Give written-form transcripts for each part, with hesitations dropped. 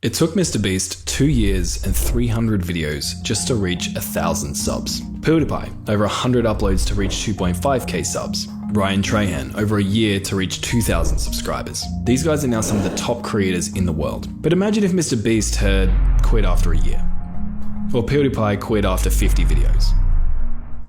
It took MrBeast 2 years and 300 videos just to reach 1,000 subs. PewDiePie, over 100 uploads to reach 2.5k subs. Ryan Trahan, over a year to reach 2,000 subscribers. These guys are now some of the top creators in the world. But imagine if MrBeast had quit after a year. Or PewDiePie quit after 50 videos.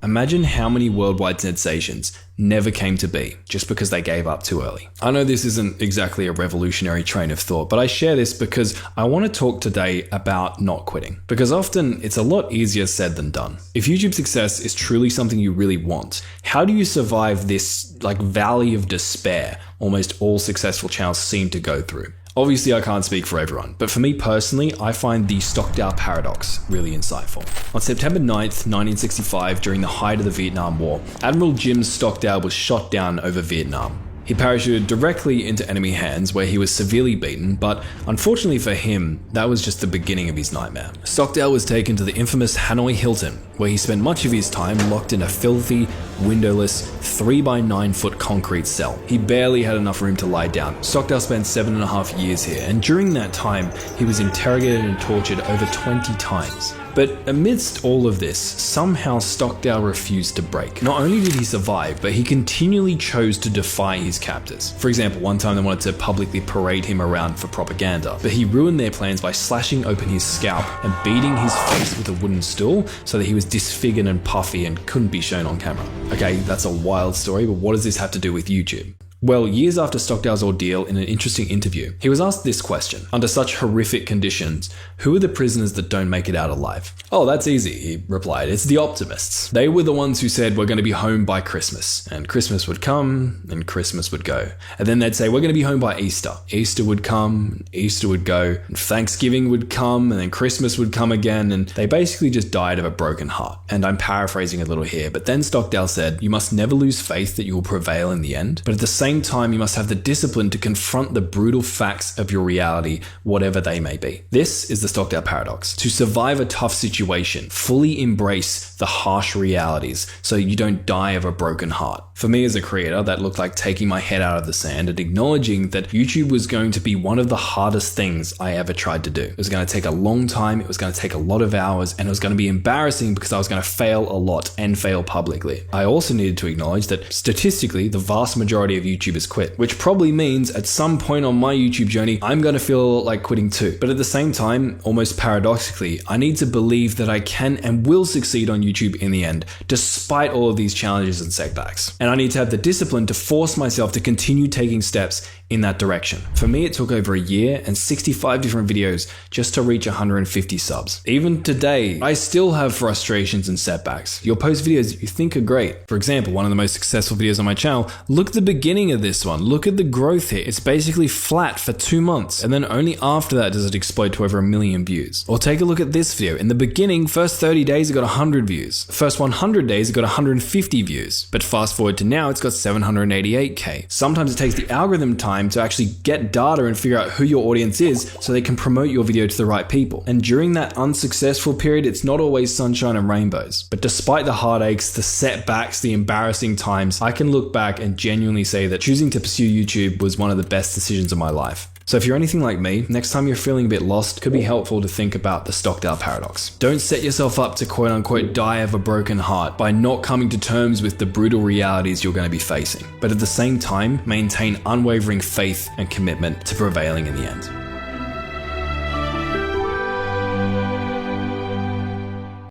Imagine how many worldwide sensations never came to be just because they gave up too early. I know this isn't exactly a revolutionary train of thought, but I share this because I want to talk today about not quitting. Because often it's a lot easier said than done. If YouTube success is truly something you really want, how do you survive this valley of despair almost all successful channels seem to go through? Obviously, I can't speak for everyone, but for me personally, I find the Stockdale paradox really insightful. On September 9th, 1965, during the height of the Vietnam War, Admiral Jim Stockdale was shot down over Vietnam. He parachuted directly into enemy hands where he was severely beaten, but unfortunately for him, that was just the beginning of his nightmare. Stockdale was taken to the infamous Hanoi Hilton, where he spent much of his time locked in a filthy, windowless, 3x9 foot concrete cell. He barely had enough room to lie down. Stockdale spent 7.5 years here, and during that time, he was interrogated and tortured over 20 times. But amidst all of this, somehow Stockdale refused to break. Not only did he survive, but he continually chose to defy his captors. For example, one time they wanted to publicly parade him around for propaganda, but he ruined their plans by slashing open his scalp and beating his face with a wooden stool so that he was disfigured and puffy and couldn't be shown on camera. Okay, that's a wild story, but what does this have to do with YouTube? Well, years after Stockdale's ordeal, in an interesting interview, he was asked this question. Under such horrific conditions, who are the prisoners that don't make it out alive? Oh, that's easy, he replied. It's the optimists. They were the ones who said, we're going to be home by Christmas. And Christmas would come, and Christmas would go. And then they'd say, we're going to be home by Easter. Easter would come, Easter would go, and Thanksgiving would come, and then Christmas would come again, and they basically just died of a broken heart. And I'm paraphrasing a little here, but then Stockdale said, you must never lose faith that you will prevail in the end, but at the same time, you must have the discipline to confront the brutal facts of your reality, whatever they may be. This is the Stockdale paradox. To survive a tough situation, fully embrace the harsh realities so you don't die of a broken heart. For me as a creator, that looked like taking my head out of the sand and acknowledging that YouTube was going to be one of the hardest things I ever tried to do. It was going to take a long time, it was going to take a lot of hours, and it was going to be embarrassing because I was going to fail a lot and fail publicly. I also needed to acknowledge that statistically, the vast majority of YouTubers quit, which probably means at some point on my YouTube journey, I'm going to feel like quitting too. But at the same time, almost paradoxically, I need to believe that I can and will succeed on YouTube in the end, despite all of these challenges and setbacks. And I need to have the discipline to force myself to continue taking steps in that direction. For me, it took over a year and 65 different videos just to reach 150 subs. Even today, I still have frustrations and setbacks. You'll post videos you think are great. For example, one of the most successful videos on my channel, look at the beginning of this one. Look at the growth here. It's basically flat for 2 months, and then only after that does it explode to over 1 million views. Or take a look at this video. In the beginning, first 30 days it got 100 views. First 100 days it got 150 views. But fast forward to now, it's got 788k. Sometimes it takes the algorithm time to actually get data and figure out who your audience is so they can promote your video to the right people. And during that unsuccessful period, it's not always sunshine and rainbows. But despite the heartaches, the setbacks, the embarrassing times, I can look back and genuinely say that choosing to pursue YouTube was one of the best decisions of my life. So if you're anything like me, next time you're feeling a bit lost, it could be helpful to think about the Stockdale paradox. Don't set yourself up to quote unquote die of a broken heart by not coming to terms with the brutal realities you're going to be facing. But at the same time, maintain unwavering faith and commitment to prevailing in the end.